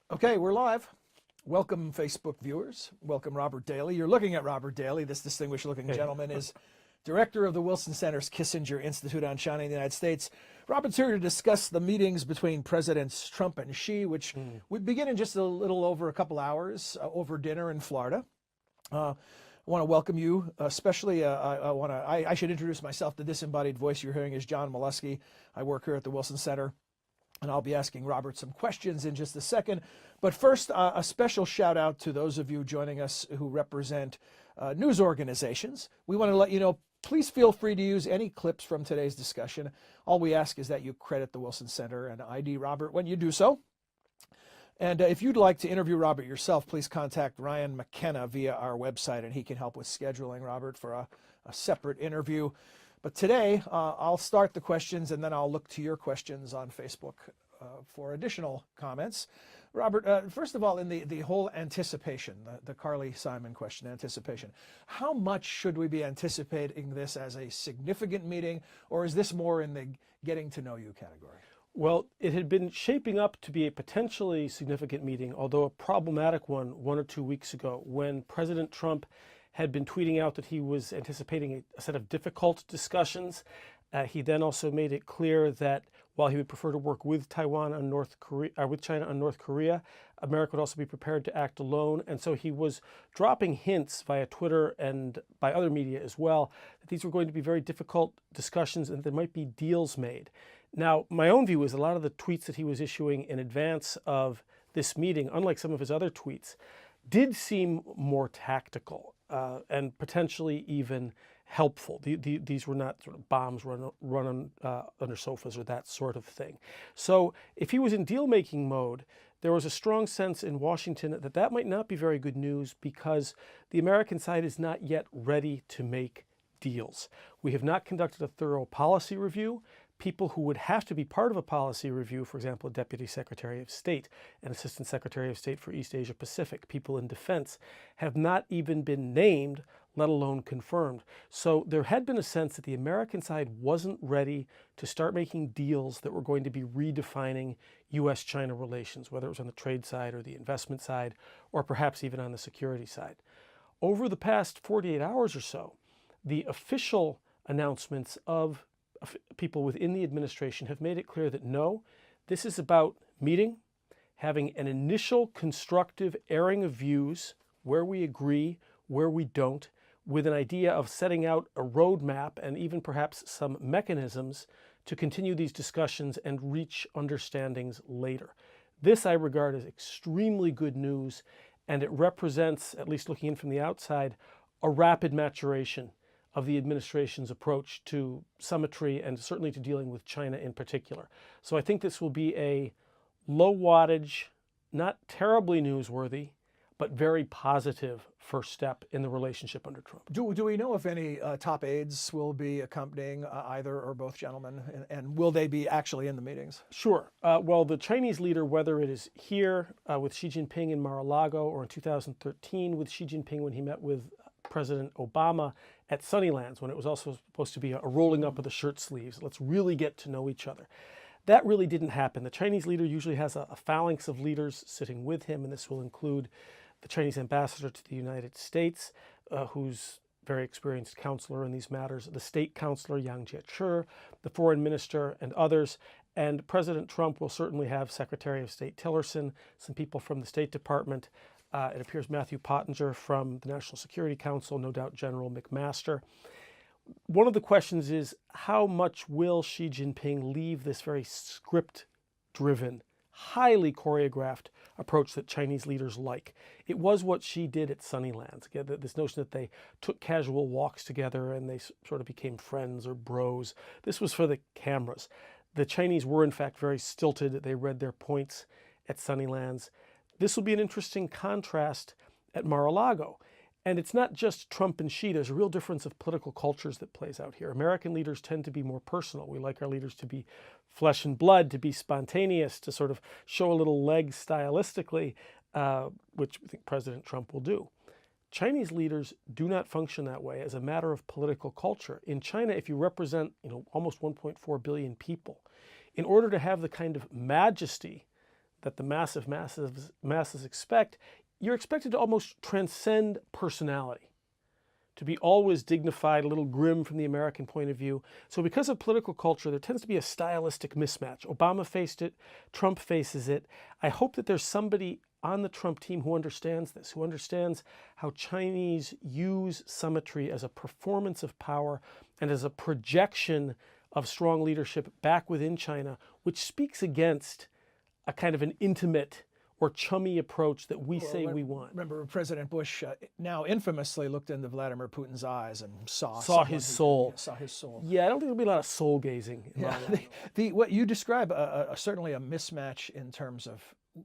Okay, we're live. Welcome, Facebook viewers. Welcome, Robert Daly. You're looking at Robert Daly. This distinguished-looking gentleman is director of the Wilson Center's Kissinger Institute on China in the United States. Robert's here to discuss the meetings between Presidents Trump and Xi, which we begin in just a little over a couple hours over dinner in Florida. I want to welcome you, especially. I should introduce myself. The disembodied voice you're hearing is John Molesky. I work here at the Wilson Center, and I'll be asking Robert some questions in just a second. But first, a special shout out to those of you joining us who represent news organizations. We want to let you know, please feel free to use any clips from today's discussion. All we ask is that you credit the Wilson Center and ID Robert when you do so. And if you'd like to interview Robert yourself, please contact Ryan McKenna via our website, and he can help with scheduling Robert for a separate interview. But today, I'll start the questions, and then I'll look to your questions on Facebook for additional comments. Robert, first of all, in the whole anticipation, the Carly Simon question, anticipation, how much should we be anticipating this as a significant meeting, or is this more in the getting to know you category? Well, it had been shaping up to be a potentially significant meeting, although a problematic one or 2 weeks ago, when President Trump had been tweeting out that he was anticipating a set of difficult discussions. He then also made it clear that while he would prefer to work with Taiwan on with China on North Korea, America would also be prepared to act alone. And so he was dropping hints via Twitter and by other media as well that these were going to be very difficult discussions and there might be deals made. Now, my own view is a lot of the tweets that he was issuing in advance of this meeting, unlike some of his other tweets, did seem more tactical and potentially even helpful. These were not sort of bombs run under sofas or that sort of thing. So if he was in deal-making mode, there was a strong sense in Washington that that might not be very good news because the American side is not yet ready to make deals. We have not conducted a thorough policy review. People who would have to be part of a policy review, for example, a Deputy Secretary of State, an Assistant Secretary of State for East Asia Pacific, people in defense, have not even been named, let alone confirmed. So there had been a sense that the American side wasn't ready to start making deals that were going to be redefining U.S.-China relations, whether it was on the trade side or the investment side, or perhaps even on the security side. Over the past 48 hours or so, the official announcements of people within the administration have made it clear that no, this is about meeting, having an initial constructive airing of views where we agree, where we don't, with an idea of setting out a roadmap and even perhaps some mechanisms to continue these discussions and reach understandings later. This I regard as extremely good news, and it represents, at least looking in from the outside, a rapid maturation of the administration's approach to symmetry and certainly to dealing with China in particular. So I think this will be a low wattage, not terribly newsworthy, but very positive first step in the relationship under Trump. Do we know if any top aides will be accompanying either or both gentlemen, and will they be actually in the meetings? Sure. Well, the Chinese leader, whether it is here with Xi Jinping in Mar-a-Lago or in 2013 with Xi Jinping when he met with President Obama at Sunnylands, when it was also supposed to be a rolling up of the shirt sleeves. Let's really get to know each other. That really didn't happen. The Chinese leader usually has a phalanx of leaders sitting with him, and this will include the Chinese ambassador to the United States, who's very experienced counselor in these matters, the state counselor Yang Jiechi, the foreign minister, and others. And President Trump will certainly have Secretary of State Tillerson, some people from the State Department. It appears Matthew Pottinger from the National Security Council, no doubt General McMaster. One of the questions is, how much will Xi Jinping leave this very script-driven, highly choreographed approach that Chinese leaders like? It was what Xi did at Sunnylands. Again, this notion that they took casual walks together and they sort of became friends or bros. This was for the cameras. The Chinese were, in fact, very stilted. They read their points at Sunnylands. This will be an interesting contrast at Mar-a-Lago. And it's not just Trump and Xi. There's a real difference of political cultures that plays out here. American leaders tend to be more personal. We like our leaders to be flesh and blood, to be spontaneous, to sort of show a little leg stylistically, which we think President Trump will do. Chinese leaders do not function that way as a matter of political culture. In China, if you represent almost 1.4 billion people, in order to have the kind of majesty that the masses expect, you're expected to almost transcend personality, to be always dignified, a little grim from the American point of view. So because of political culture, there tends to be a stylistic mismatch. Obama faced it, Trump faces it. I hope that there's somebody on the Trump team who understands this, who understands how Chinese use summitry as a performance of power and as a projection of strong leadership back within China, which speaks against a kind of an intimate or chummy approach that we say we want. Remember, President Bush now infamously looked into Vladimir Putin's eyes and saw his soul. Saw his soul. Yeah, I don't think there'll be a lot of soul gazing. What you describe, certainly a mismatch in terms of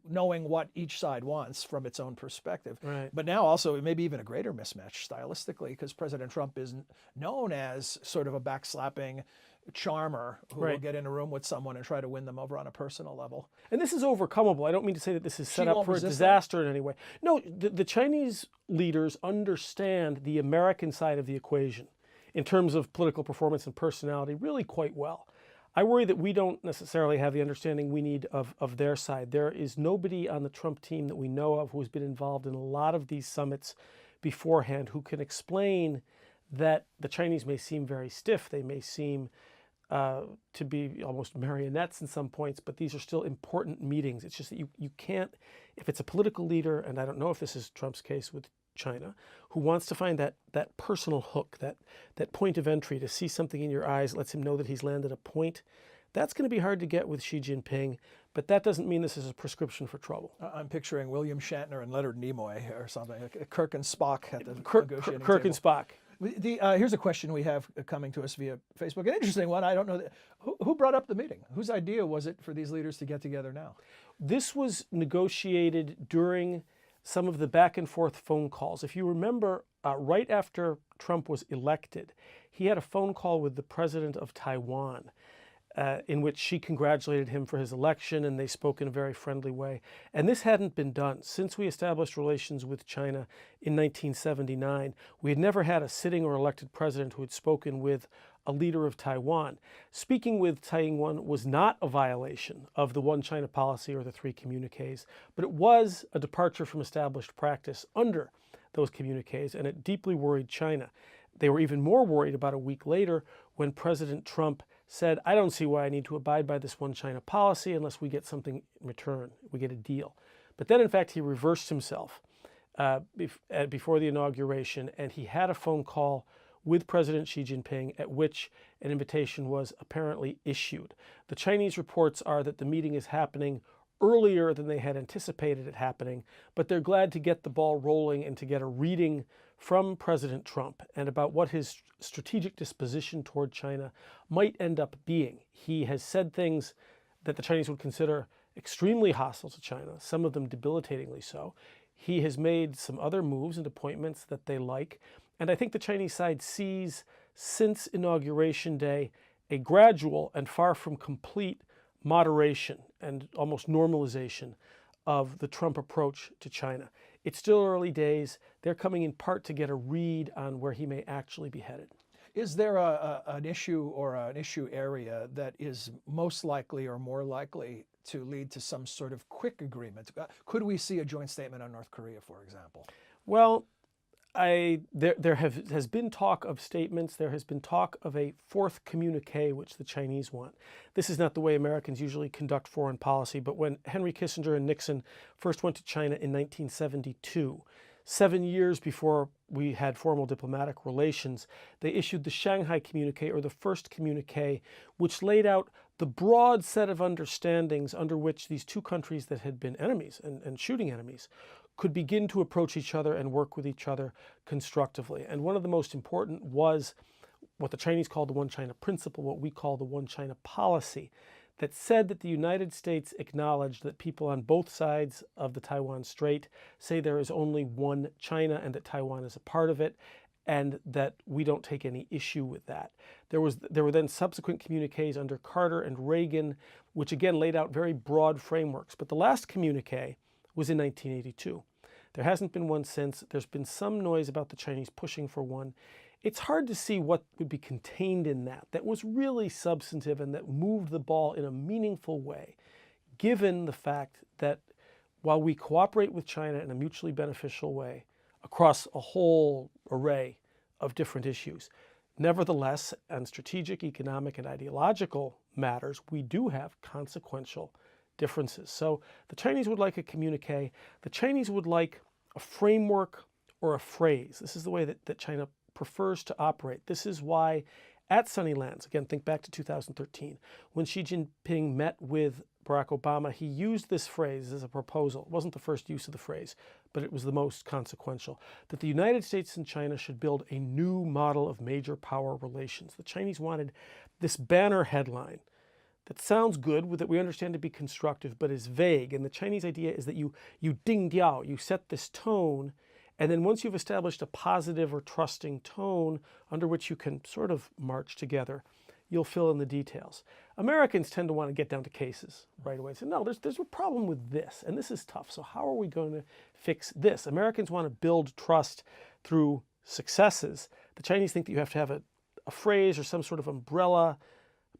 knowing what each side wants from its own perspective. Right. But now also maybe even a greater mismatch stylistically, because President Trump is known as sort of a backslapping charmer who will get in a room with someone and try to win them over on a personal level. And this is overcomable. I don't mean to say that this is set up for a disaster in any way. No, the Chinese leaders understand the American side of the equation in terms of political performance and personality really quite well. I worry that we don't necessarily have the understanding we need of their side. There is nobody on the Trump team that we know of who has been involved in a lot of these summits beforehand who can explain that the Chinese may seem very stiff. They may seem to be almost marionettes in some points, but these are still important meetings. It's just that you can't, if it's a political leader, and I don't know if this is Trump's case with China, who wants to find that personal hook, that point of entry, to see something in your eyes, lets him know that he's landed a point. That's going to be hard to get with Xi Jinping, but that doesn't mean this is a prescription for trouble. I'm picturing William Shatner and Leonard Nimoy or something, Kirk and Spock at the negotiating table. Kirk and Spock. Here's a question we have coming to us via Facebook. An interesting one. I don't know. Who brought up the meeting? Whose idea was it for these leaders to get together now? This was negotiated during some of the back and forth phone calls. If you remember, right after Trump was elected, he had a phone call with the president of Taiwan, in which she congratulated him for his election, and they spoke in a very friendly way. And this hadn't been done. Since we established relations with China in 1979, we had never had a sitting or elected president who had spoken with a leader of Taiwan. Speaking with Taiwan was not a violation of the One China policy or the three communiques, but it was a departure from established practice under those communiques, and it deeply worried China. They were even more worried about a week later when President Trump said, I don't see why I need to abide by this One China policy unless we get something in return, we get a deal. But then, in fact, he reversed himself before the inauguration, and he had a phone call with President Xi Jinping at which an invitation was apparently issued. The Chinese reports are that the meeting is happening earlier than they had anticipated it happening, but they're glad to get the ball rolling and to get a reading from President Trump and about what his strategic disposition toward China might end up being. He has said things that the Chinese would consider extremely hostile to China, some of them debilitatingly so. He has made some other moves and appointments that they like, and I think the Chinese side sees, since Inauguration Day, a gradual and far from complete moderation and almost normalization of the Trump approach to China. It's still early days. They're coming in part to get a read on where he may actually be headed. Is there an issue or an issue area that is most likely or more likely to lead to some sort of quick agreement? Could we see a joint statement on North Korea, for example? Well, there has been talk of statements. There has been talk of a fourth communique, which the Chinese want. This is not the way Americans usually conduct foreign policy, but when Henry Kissinger and Nixon first went to China in 1972, 7 years before we had formal diplomatic relations, they issued the Shanghai Communique, or the first communique, which laid out the broad set of understandings under which these two countries that had been enemies and shooting enemies could begin to approach each other and work with each other constructively. And one of the most important was what the Chinese call the One China principle, what we call the One China policy, that said that the United States acknowledged that people on both sides of the Taiwan Strait say there is only one China and that Taiwan is a part of it, and that we don't take any issue with that. There were then subsequent communiques under Carter and Reagan, which again laid out very broad frameworks. But the last communique was in 1982. There hasn't been one since. There's been some noise about the Chinese pushing for one. It's hard to see what would be contained in that was really substantive and that moved the ball in a meaningful way, given the fact that while we cooperate with China in a mutually beneficial way across a whole array of different issues, nevertheless, on strategic, economic, and ideological matters, we do have consequential differences. So the Chinese would like a communique. The Chinese would like a framework or a phrase. This is the way that China prefers to operate. This is why at Sunnylands, again, think back to 2013, when Xi Jinping met with Barack Obama, he used this phrase as a proposal. It wasn't the first use of the phrase, but it was the most consequential, that the United States and China should build a new model of major power relations. The Chinese wanted this banner headline that sounds good, that we understand to be constructive, but is vague. And the Chinese idea is that you ding diao, you set this tone, and then once you've established a positive or trusting tone under which you can sort of march together, you'll fill in the details. Americans tend to want to get down to cases right away and say, no, there's a problem with this, and this is tough, so how are we going to fix this? Americans want to build trust through successes. The Chinese think that you have to have a phrase or some sort of umbrella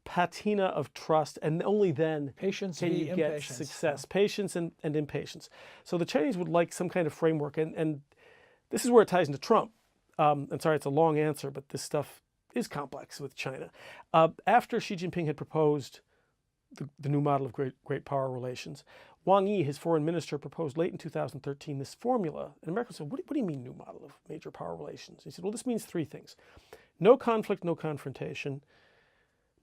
patina of trust, and only then Patience can you get impatience. success. Patience and impatience. So the Chinese would like some kind of framework, and this is where it ties into Trump. I'm sorry, it's a long answer, but this stuff is complex with China. After Xi Jinping had proposed the new model of great power relations, Wang Yi, his foreign minister, proposed late in 2013 this formula. And America said, what do you mean new model of major power relations? He said, well, this means three things. No conflict, no confrontation,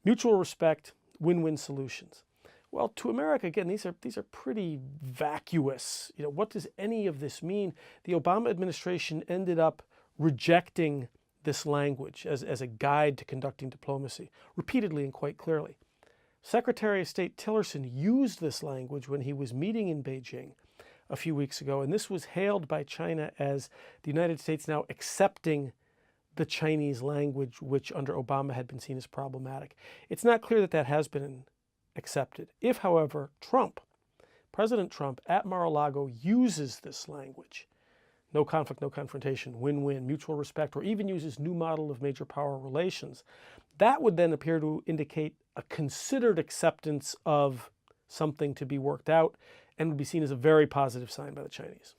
mutual respect, win-win solutions. Well, to America, again, these are pretty vacuous. What does any of this mean? The Obama administration ended up rejecting this language as a guide to conducting diplomacy, repeatedly and quite clearly. Secretary of State Tillerson used this language when he was meeting in Beijing a few weeks ago, and this was hailed by China as the United States now accepting the Chinese language, which under Obama had been seen as problematic. It's not clear that has been accepted. If, however, President Trump at Mar-a-Lago uses this language, no conflict, no confrontation, win-win, mutual respect, or even uses new model of major power relations, that would then appear to indicate a considered acceptance of something to be worked out and would be seen as a very positive sign by the Chinese.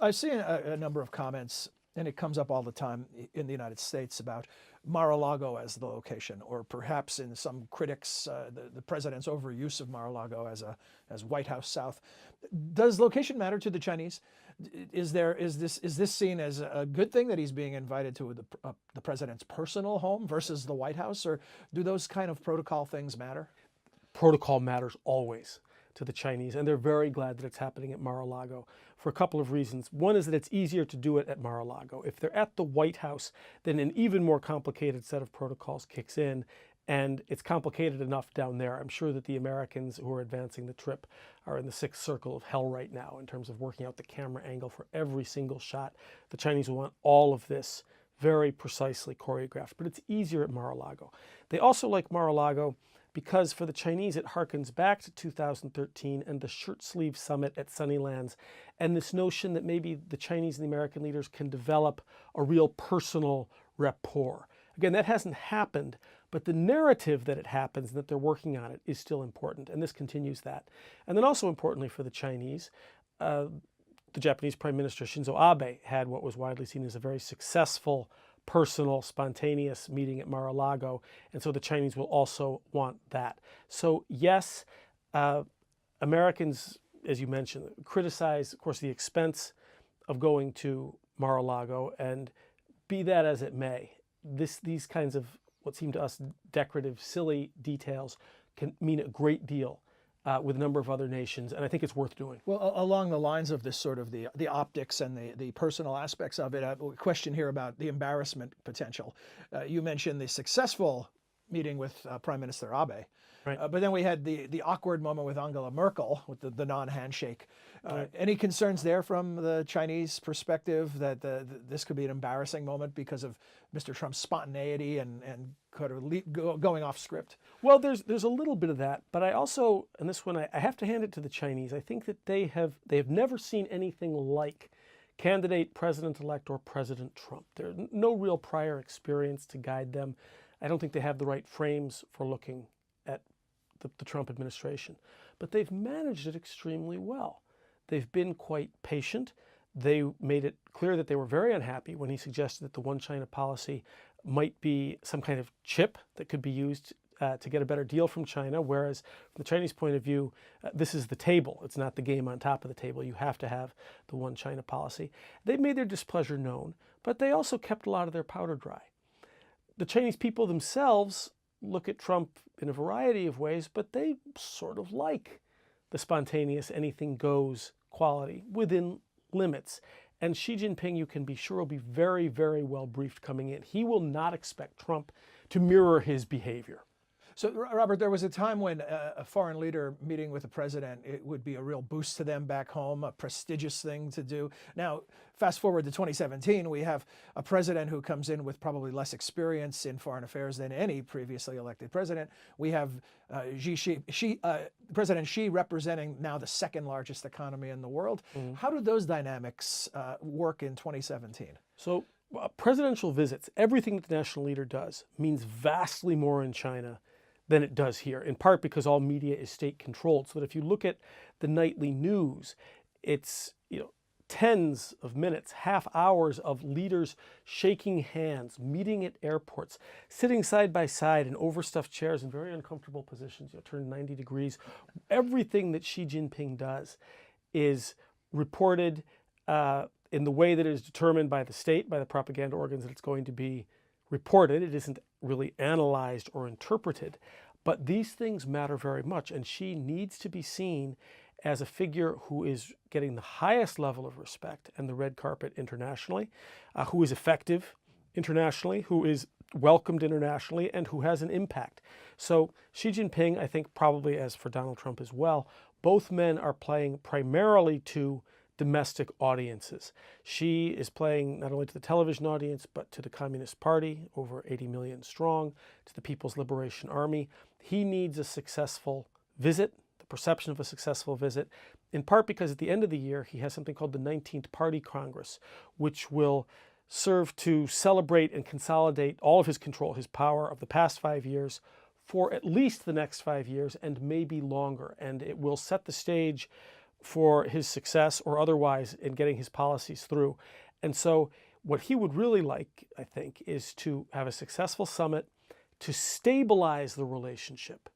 I've seen a number of comments, and it comes up all the time in the United States about Mar-a-Lago as the location, or perhaps in some critics, the president's overuse of Mar-a-Lago as White House South. Does location matter to the Chinese? Is this seen as a good thing that he's being invited to the president's personal home versus the White House, or do those kind of protocol things matter? Protocol matters always to the Chinese, and they're very glad that it's happening at Mar-a-Lago for a couple of reasons. One is that it's easier to do it at Mar-a-Lago. If they're at the White House, then an even more complicated set of protocols kicks in, and it's complicated enough down there. I'm sure that the Americans who are advancing the trip are in the sixth circle of hell right now in terms of working out the camera angle for every single shot. The Chinese will want all of this very precisely choreographed, but it's easier at Mar-a-Lago. They also like Mar-a-Lago because for the Chinese, it harkens back to 2013 and the shirt sleeve summit at Sunnylands, and this notion that maybe the Chinese and the American leaders can develop a real personal rapport. Again, that hasn't happened, but the narrative that it happens and that they're working on it is still important, and this continues that. And then also importantly for the Chinese, the Japanese Prime Minister Shinzo Abe had what was widely seen as a very successful, personal, spontaneous meeting at Mar-a-Lago, and so the Chinese will also want that. So yes, Americans, as you mentioned, criticize, of course, the expense of going to Mar-a-Lago, and be that as it may, these kinds of what seem to us decorative, silly details can mean a great deal with a number of other nations, and I think it's worth doing. Well, along the lines of this sort of the optics and the personal aspects of it, a question here about the embarrassment potential. You mentioned the successful meeting with Prime Minister Abe. Right. But then we had the awkward moment with Angela Merkel with the non-handshake. Right. Any concerns there from the Chinese perspective that this could be an embarrassing moment because of Mr. Trump's spontaneity and kind of going off script? Well, there's a little bit of that, but I also, and this one I have to hand it to the Chinese, I think that they have never seen anything like candidate President-elect or President Trump. There's no real prior experience to guide them. I don't think they have the right frames for looking at the Trump administration. but they've managed it extremely well. They've been quite patient. They made it clear that they were very unhappy when he suggested that the one China policy might be some kind of chip that could be used to get a better deal from China, whereas from the Chinese point of view, this is the table. It's not the game on top of the table. You have to have the one China policy. They made their displeasure known, but they also kept a lot of their powder dry. The Chinese people themselves look at Trump in a variety of ways, but they sort of like the spontaneous anything goes quality within limits. And Xi Jinping, you can be sure, will be very, very well briefed coming in. He will not expect Trump to mirror his behavior. So, Robert, there was a time when a foreign leader meeting with the president, it would be a real boost to them back home, a prestigious thing to do. Now, fast forward to 2017, we have a president who comes in with probably less experience in foreign affairs than any previously elected president. We have President Xi representing now the second largest economy in the world. How do those dynamics work in 2017? So, presidential visits, everything that the national leader does, means vastly more in China than it does here, in part because all media is state-controlled. So that if you look at the nightly news, it's tens of minutes, half hours of leaders shaking hands, meeting at airports, sitting side by side in overstuffed chairs in very uncomfortable positions, turned 90 degrees. Everything that Xi Jinping does is reported in the way that is determined by the state, by the propaganda organs that it's going to be reported. It isn't really analyzed or interpreted, but these things matter very much, and Xi needs to be seen as a figure who is getting the highest level of respect and the red carpet internationally, who is effective internationally, who is welcomed internationally, and who has an impact. So Xi Jinping, I think probably as for Donald Trump as well, both men are playing primarily to domestic audiences. Xi is playing not only to the television audience, but to the Communist Party, over 80 million strong, to the People's Liberation Army. He needs a successful visit, the perception of a successful visit, in part because at the end of the year, he has something called the 19th Party Congress, which will serve to celebrate and consolidate all of his control, his power of the past 5 years for at least the next 5 years and maybe longer. And it will set the stage for his success or otherwise in getting his policies through. And so what he would really like, I think, is to have a successful summit to stabilize the relationship.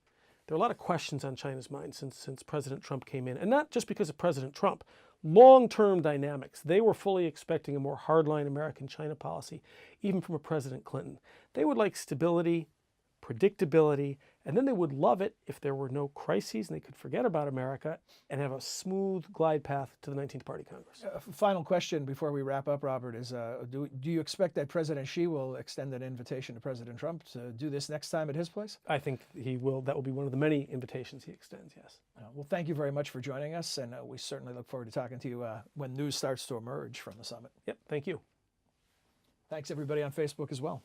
There are a lot of questions on China's mind since President Trump came in, and not just because of President Trump. Long-term dynamics. They were fully expecting a more hardline American-China policy, even from a President Clinton. They would like stability, predictability, and then they would love it if there were no crises and they could forget about America and have a smooth glide path to the 19th Party Congress. Final question before we wrap up, Robert, is do you expect that President Xi will extend an invitation to President Trump to do this next time at his place? I think he will. That will be one of the many invitations he extends, yes. Well, thank you very much for joining us, and we certainly look forward to talking to you when news starts to emerge from the summit. Yep, thank you. Thanks, everybody on Facebook as well.